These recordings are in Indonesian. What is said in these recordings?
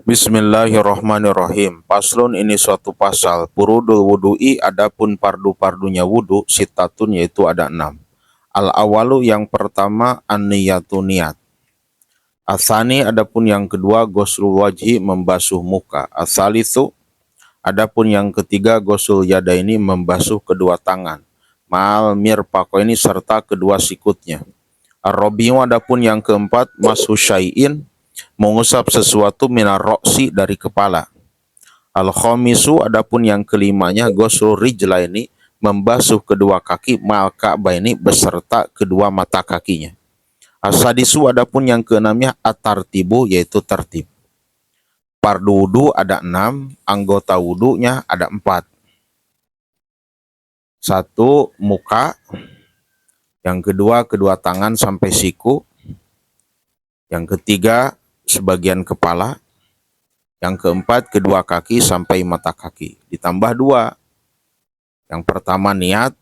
Bismillahirrahmanirrahim. Paslon ini suatu pasal. Furudul wudu'i adapun pardu-pardunya wudu sitatun yaitu ada 6. Al-awalu yang pertama an-niyatu niat. Asani adapun yang kedua ghuslul wajhi membasuh muka. Asalisu adapun yang ketiga ghuslul yadaini membasuh kedua tangan. Ma'al mirfaqaini serta kedua sikutnya. Ar-rabi'u adapun yang keempat mashu syai'in mengusap sesuatu minar roksi dari kepala. Al-khamisu adapun yang kelimanya ghuslul rijlaini membasuh kedua kaki ma'al ka'baini beserta kedua mata kakinya. As-sadisu adapun yang keenamnya at-tartibu yaitu tertib. Fardu wudu ada 6, anggota wudunya ada 4. 1 muka, yang kedua kedua tangan sampai siku, yang ketiga sebagian kepala, yang keempat kedua kaki sampai mata kaki. Ditambah 2. Yang pertama niat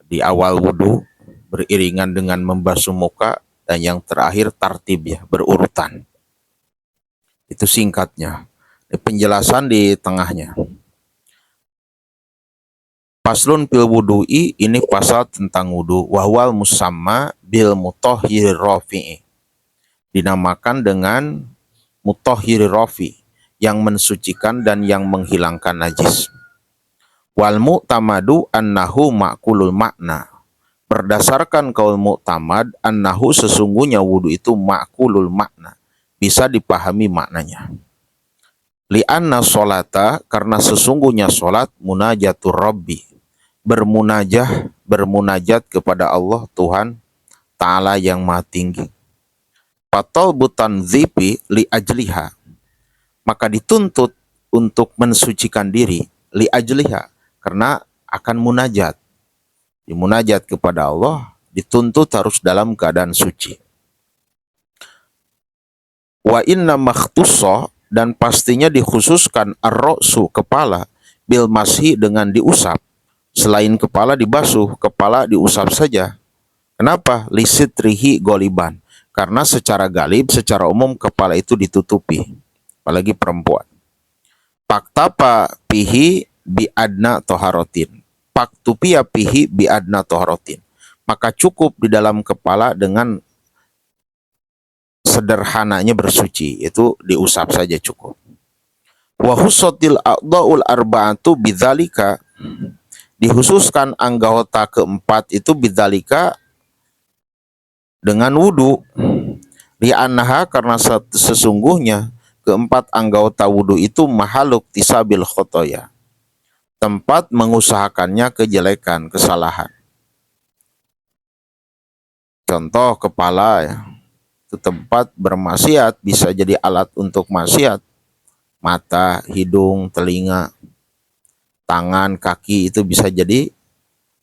di awal wudu beriringan dengan membasuh muka, dan yang terakhir tartib ya, berurutan. Itu singkatnya. Penjelasan di tengahnya. Paslun fil wudu'i ini pasal tentang wudu. Wahwal musamma bil mutahhir rafi'i. Dinamakan dengan mutahhir rafi, yang mensucikan dan yang menghilangkan najis. Wal mu'tamadu annahu ma'kulul makna. Berdasarkan kaul mu'tamad, annahu sesungguhnya wudu itu ma'kulul makna, bisa dipahami maknanya. Li'anna sholata, karena sesungguhnya sholat munajatur rabbi, bermunajat kepada Allah Tuhan Ta'ala yang maha tinggi. Patol butan zipi li ajliha, maka dituntut untuk mensucikan diri li ajliha, karena akan munajat. Dimunajat kepada Allah dituntut harus dalam keadaan suci. Wa inna makhtusso, dan pastinya dikhususkan ar-ra'su kepala bil mashi dengan diusap. Selain kepala dibasuh, kepala diusap saja. Kenapa? Lisitrihi goliban, karena secara galib, secara umum kepala itu ditutupi, apalagi perempuan. Paktapa pihi bi adna toharotin. Paktupia pihi bi adna toharotin. Maka cukup di dalam kepala dengan sederhananya bersuci, itu diusap saja cukup. Wa husatil a'dha'ul arba'atu bidzalika, dikhususkan anggota keempat itu bidzalika dengan wudu. Li'annaha, karena sesungguhnya keempat anggota wudu itu mahaluk tisabil khotoya, tempat mengusahakannya kejelekan, kesalahan. Contoh kepala ya, itu tempat bermaksiat, bisa jadi alat untuk maksiat. Mata, hidung, telinga, tangan, kaki itu bisa jadi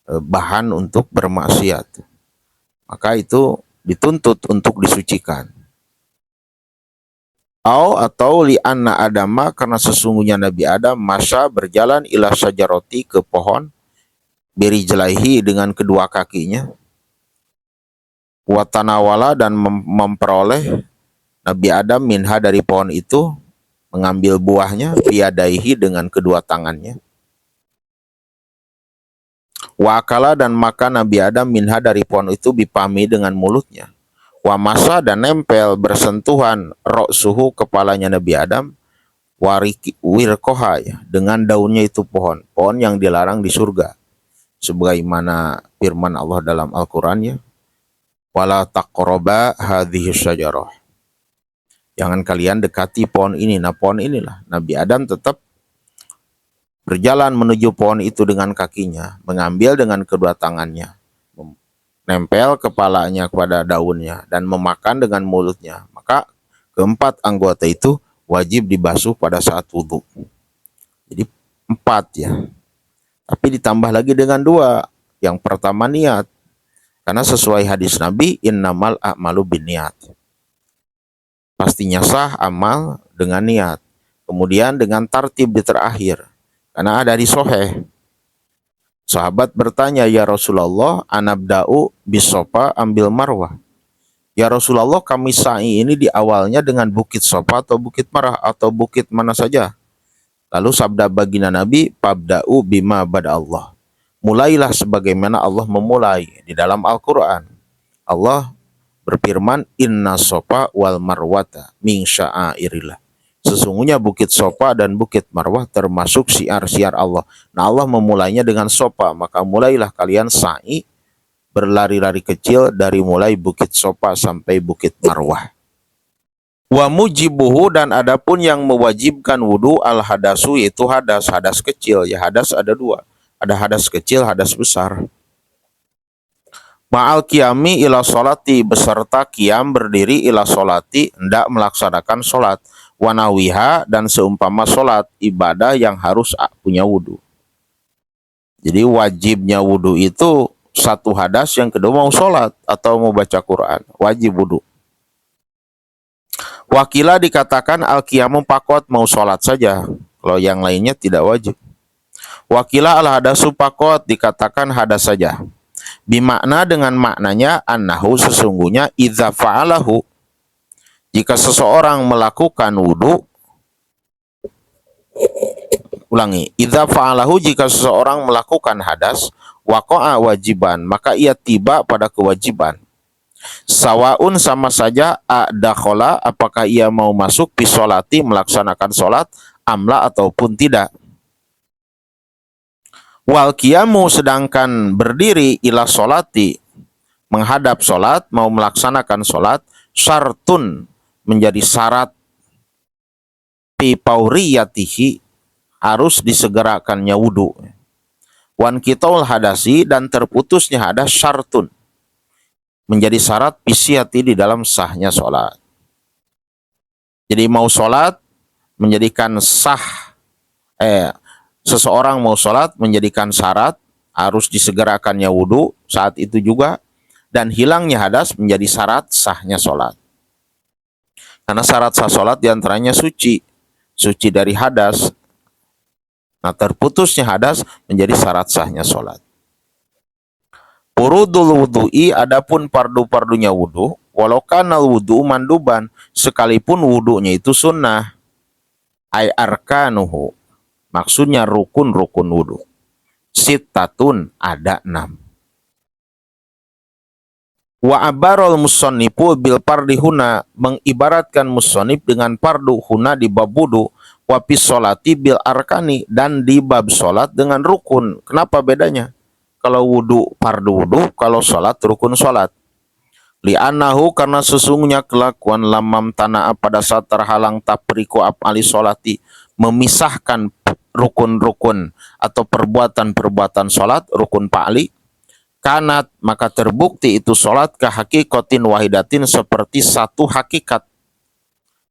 bahan untuk bermaksiat. Maka itu dituntut untuk disucikan. Atau li'anna adama, karena sesungguhnya Nabi Adam masya berjalan ila syajaroti, ke pohon, birijlaihi dengan kedua kakinya, watanawala, dan memperoleh Nabi Adam minha dari pohon itu, mengambil buahnya, biyadaihi dengan kedua tangannya, wakala, dan makan Nabi Adam minha dari pohon itu bipami dengan mulutnya, wa masa, dan nempel bersentuhan roksuhu kepalanya Nabi Adam, wirkoha ya, dengan daunnya itu pohon yang dilarang di surga, sebagaimana firman Allah dalam Al-Qur'an ya, wala taqroba hadhihi syajarah, jangan kalian dekati pohon ini. Nah, pohon inilah Nabi Adam tetap berjalan menuju pohon itu dengan kakinya, mengambil dengan kedua tangannya, nempel kepalanya kepada daunnya, dan memakan dengan mulutnya. Maka keempat anggota itu wajib dibasuh pada saat wudu. Jadi 4 ya. Tapi ditambah lagi dengan 2. Yang pertama niat. Karena sesuai hadis Nabi, innamal a'malu binniyat. Pastinya sah amal dengan niat. Kemudian dengan tartib di terakhir. Karena ada di Sahih. Sahabat bertanya, ya Rasulullah, anabda'u bisofa ambil marwah. Ya Rasulullah, kami sa'i ini di awalnya dengan bukit Sofa atau bukit Marah atau bukit mana saja. Lalu sabda baginda Nabi, "Fabda'u bima bada Allah." Mulailah sebagaimana Allah memulai di dalam Al-Quran. Allah berfirman, "Inna Sofa wal Marwata min sya'airillah." Sesungguhnya bukit Sofa dan bukit Marwah termasuk syiar-syiar Allah. Nah, Allah memulainya dengan Sofa, maka mulailah kalian sa'i, berlari-lari kecil dari mulai bukit Sofa sampai bukit Marwah. Wa mujibuhu, dan adapun yang mewajibkan wudu al hadasu, yaitu hadas kecil. Ya, hadas ada dua, ada hadas kecil, hadas besar. Ma'al qiyami ila solati, beserta qiyam berdiri ila solati, hendak melaksanakan solat. Wanawiha, dan seumpama solat, ibadah yang harus punya wudu. Jadi wajibnya wudu itu satu hadas, yang kedua mau solat atau mau baca Quran, wajib wudu. Wakila dikatakan al-qiyamu pakot, mau sholat saja. Kalau yang lainnya tidak wajib. Wakila al-hadasu pakot, dikatakan hadas saja. Bimakna, dengan maknanya, annahu, sesungguhnya, idza fa'alahu, jika seseorang melakukan wudu, ulangi, idza fa'alahu, jika seseorang melakukan hadas, waqa'a wajiban, maka ia tiba pada kewajiban. Sawaun, sama saja, adakhola, apakah ia mau masuk pisolati, melaksanakan solat, amla ataupun tidak. Wal qiyamu, sedangkan berdiri ila solati, menghadap solat, mau melaksanakan solat, syartun, menjadi syarat, fi pauriyatihi, harus disegerakannya wudu. Wan kitaul hadasi, dan terputusnya hadas, syartun, menjadi syarat pisyati, di dalam sahnya sholat. Jadi mau sholat menjadikan sah, seseorang mau sholat menjadikan syarat harus disegerakannya wudu saat itu juga, dan hilangnya hadas menjadi syarat sahnya sholat. Karena syarat sah sholat diantaranya suci dari hadas. Nah, terputusnya hadas menjadi syarat sahnya sholat. Furudul wudu'i, adapun pardu-pardunya wudu, walau kanal wudu manduban, sekalipun wudunya itu sunnah. Ay arkanuhu, maksudnya rukun-rukun wudu. Sittatun, ada 6. Wa abarol musonnifu bil pardi huna, mengibaratkan musonif dengan pardu huna di bab wudu, wa fis sholati bil arkani, dan di bab sholat dengan rukun. Kenapa bedanya? Kalau wudu fardu wudu, kalau sholat rukun sholat. Li'annahu, karena sesungguhnya kelakuan lamam tanah pada saat terhalang tapriku af'ali sholati, memisahkan rukun-rukun atau perbuatan-perbuatan sholat, rukun fa'li, kanat, maka terbukti itu sholat ke hakikatin wahidatin, seperti satu hakikat,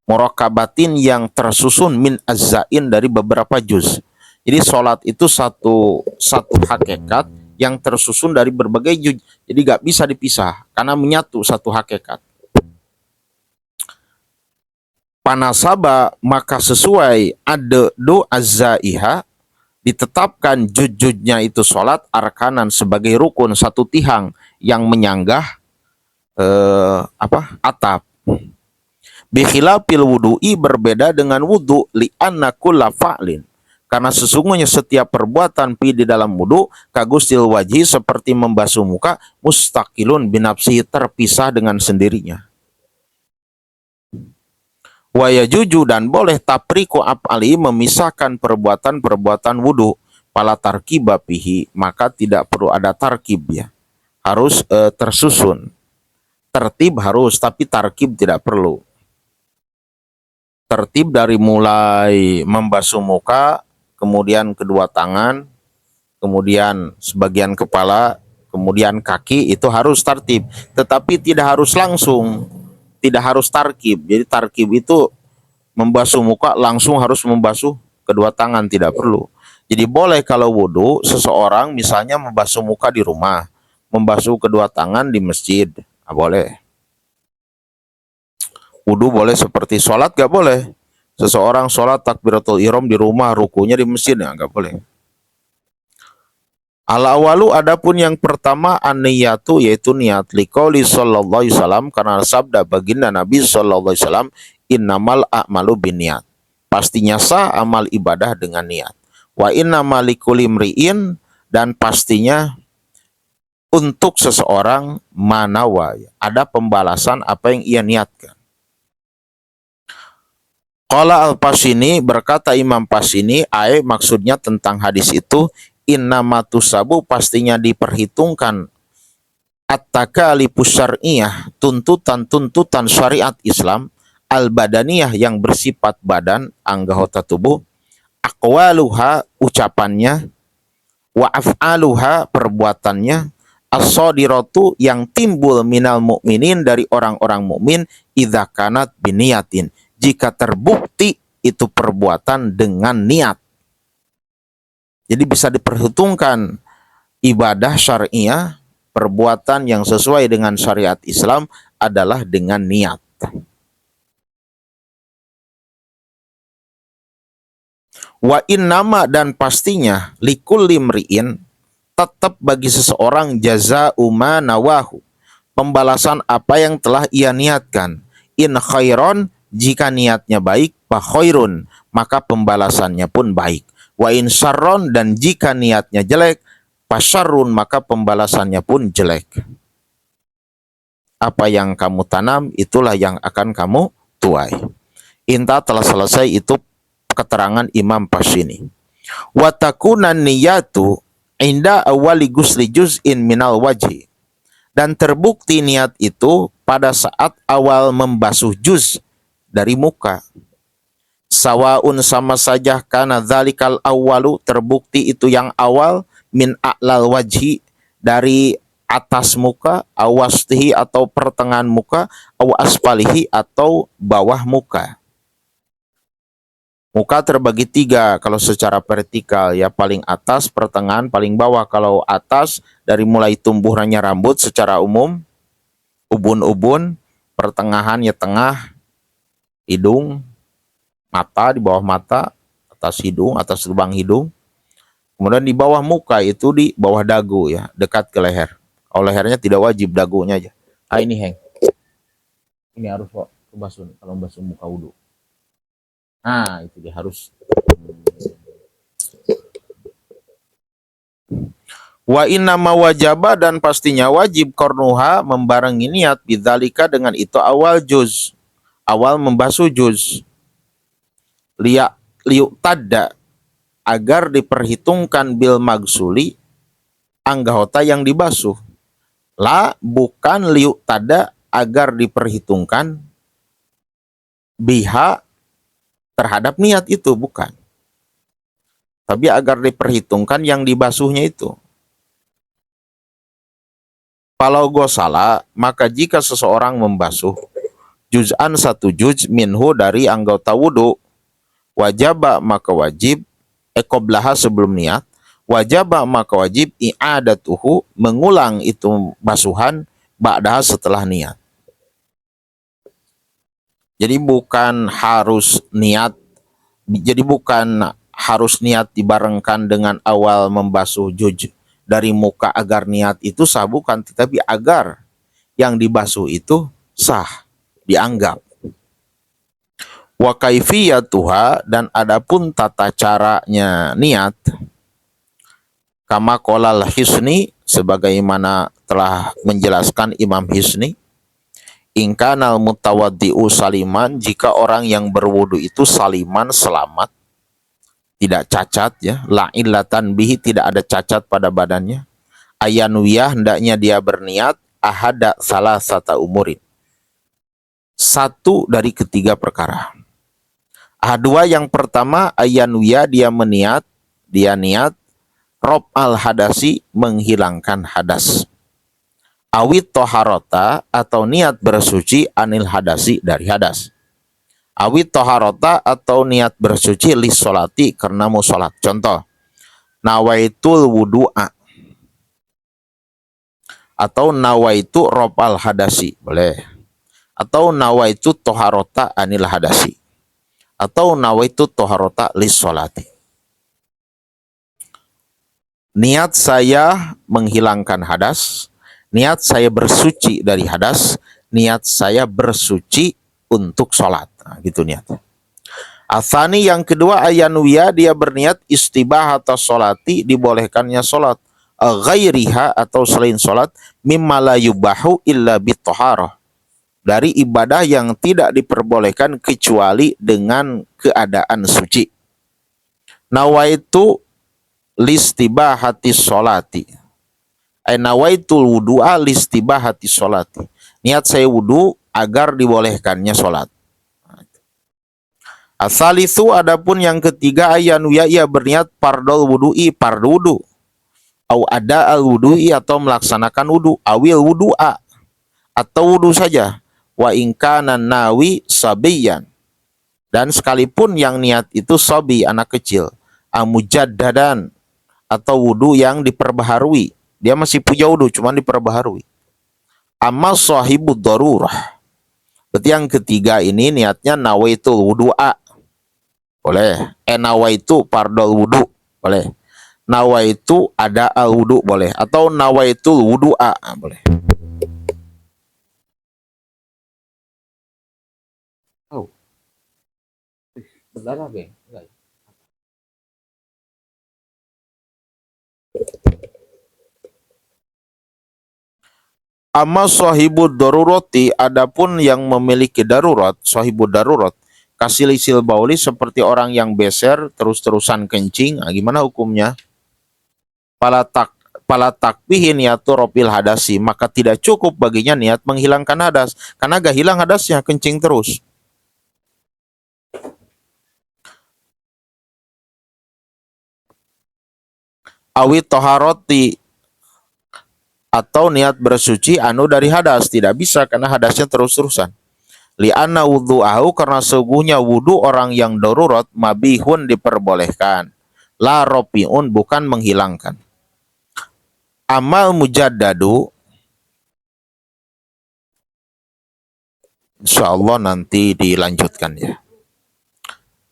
murakabatin, yang tersusun, min azzain, dari beberapa juz. Jadi sholat itu satu hakikat yang tersusun dari berbagai juz, jadi gak bisa dipisah karena menyatu satu hakikat. Panasaba, maka sesuai, addu azzaiha, ditetapkan juz-juznya itu sholat, arkanan, sebagai rukun, satu tiang yang menyanggah atap. Bikhilafil wudu'i, berbeda dengan wudu, li'anna kulla fa'lin, karena sesungguhnya setiap perbuatan di dalam wudu, kagusil wajhi, seperti membasuh muka, mustaqilun binafsi, terpisah dengan sendirinya. Wa yajuju, dan boleh tapriku af'ali, memisahkan perbuatan-perbuatan wudu, pala tarkiba fihi, maka tidak perlu ada tarkib, ya. Harus tersusun. Tertib harus, tapi tarkib tidak perlu. Tertib dari mulai membasuh muka, kemudian kedua tangan, kemudian sebagian kepala, kemudian kaki, itu harus tertib. Tetapi tidak harus langsung, tidak harus tarkib. Jadi tarkib itu membasuh muka langsung harus membasuh kedua tangan, tidak perlu. Jadi boleh kalau wudu, seseorang misalnya membasuh muka di rumah, membasuh kedua tangan di masjid, boleh. Wudu boleh, seperti sholat gak boleh. Seseorang sholat takbiratul ihram di rumah, rukunya di masjid, gak boleh. Al-awalu adapun yang pertama an-niyatu yaitu niat liqauli sallallahu alaihi wasallam karena sabda baginda Nabi sallallahu alaihi wasallam innamal a'malu binniyat. Pastinya sah amal ibadah dengan niat. Wa innamal likulli imri'in dan pastinya untuk seseorang manawa ada pembalasan apa yang ia niatkan. Qala al-Pasini berkata Imam Pasini maksudnya tentang hadis itu innamatusabu pastinya diperhitungkan at-takalifus syar'iyah tuntutan-tuntutan syariat Islam al-badaniyah yang bersifat badan anggota tubuh aqwaluha ucapannya wa af'aluha perbuatannya as-sadiratu yang timbul minal mu'minin dari orang-orang mukmin idza kanat biniyatin jika terbukti itu perbuatan dengan niat. Jadi bisa diperhitungkan ibadah syariah, perbuatan yang sesuai dengan syariat Islam adalah dengan niat. Wa innama dan pastinya likulli mri'in tetap bagi seseorang jazaa'u ma nawahu pembalasan apa yang telah ia niatkan. In khairon jika niatnya baik fa khairun maka pembalasannya pun baik. Wa in syarron dan jika niatnya jelek fa syarrun maka pembalasannya pun jelek. Apa yang kamu tanam itulah yang akan kamu tuai. Inta telah selesai itu keterangan Imam Pasini. Wa takunan niyatu inda awali gusli juz'in minal wajhi dan terbukti niat itu pada saat awal membasuh juz dari muka. Sawaun sama saja karena dzalikal awwalu terbukti itu yang awal min a'lal wajhi dari atas muka, awastihi atau pertengahan muka, awasfalihi atau bawah muka. Muka terbagi tiga kalau secara vertikal ya paling atas, pertengahan, paling bawah. Kalau atas dari mulai tumbuhannya rambut secara umum, ubun-ubun, pertengahan ya tengah, hidung, mata di bawah mata, atas hidung, atas lubang hidung. Kemudian di bawah muka itu di bawah dagu ya, dekat ke leher. Kalau lehernya tidak wajib, dagunya aja. Ah ini Heng. Ini harus kok basuh kalau basuh muka wudhu. Nah, itu dia harus. Wa inna ma wajaba dan pastinya wajib kornuha membarengi niat bidzalika dengan itu awal juz. Awal membasuh juz. Liuk tada agar diperhitungkan bil magsuli anggota yang dibasuh. La bukan liuk tada agar diperhitungkan biha terhadap niat itu, bukan. Tapi agar diperhitungkan yang dibasuhnya itu. Kalau gosala, maka jika seseorang membasuh juz'an satu juz minhu dari anggota wudhu, wajaba maka wajib, qoblaha sebelum niat, wajaba maka wajib i'adatuhu mengulang itu basuhan ba'daha setelah niat. Jadi bukan harus niat dibarengkan dengan awal membasuh juz dari muka agar niat itu sah, bukan, tetapi agar yang dibasuh itu sah, dianggap. Wa kaifiyatuha dan adapun tata caranya niat kama qolal Hisni sebagaimana telah menjelaskan Imam Hisni. Ingkanal mutawaddi'u saliman jika orang yang berwudu itu saliman selamat tidak cacat ya la illatan bihi tidak ada cacat pada badannya ayanwiyah hendaknya dia berniat ahada salah sata umurin satu dari ketiga perkara. Dua yang pertama ayanwiyah dia niat rob al hadasi menghilangkan hadas. Awit toharota atau niat bersuci anil hadasi dari hadas. Awit toharota atau niat bersuci lis solati karena mau sholat. Contoh, nawaitul wudu'a atau nawaitu robal hadasi, boleh. Atau nawaitu toharota anil hadasi. Atau nawaitu toharota lis solati. niat saya menghilangkan hadas, niat saya bersuci dari hadas, niat saya bersuci untuk sholat. Nah, gitu niat. Asani yang kedua ayanwiya, dia berniat istibah atau sholati, dibolehkannya sholat, ghairiha atau selain sholat, mimma la yubahu illa bitoharah, dari ibadah yang tidak diperbolehkan kecuali dengan keadaan suci. Nawaitu listibahati sholati, nawaitul wudu'a listibahati sholati, niat saya wudu agar dibolehkannya sholat. Asalisu, adapun yang ketiga ayanuya, ia berniat fardol wudu'i, fardu wudu, au ada al wudu'i, atau melaksanakan wudu, awil wudu'a, atau wudu saja, wa ingkana nawi sabiyan, dan sekalipun yang niat itu sabi, anak kecil, amujaddadan, atau wudu yang diperbaharui, dia masih punya wudu cuman diperbaharui. Amma sahibud darurah, berarti yang ketiga ini niatnya nawaitul wudu'a, boleh. Nawaitu fardol wudu, boleh. Nawaitu ada al wudu, boleh. Atau nawaitul wudu'a, boleh. Oh, benar apa? Amma sahibud darurati, adapun yang memiliki darurat, sahibud darurat, kasilisil bauli, seperti orang yang beser terus-terusan kencing, nah, gimana hukumnya? Pala takbihi niatu ropil hadasi, maka tidak cukup baginya niat menghilangkan hadas, karena gak hilang hadasnya, kencing terus. Awit toharoti, atau niat bersuci anu dari hadas, tidak bisa karena hadasnya terus-terusan. Li'anna wudhu'ahu, karena sungguhnya wudu orang yang darurat, mabihun, diperbolehkan, la ropiun, bukan menghilangkan. Amal mujaddadu, insyaallah nanti dilanjutkan ya.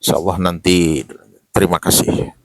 Insyaallah nanti. Terima kasih.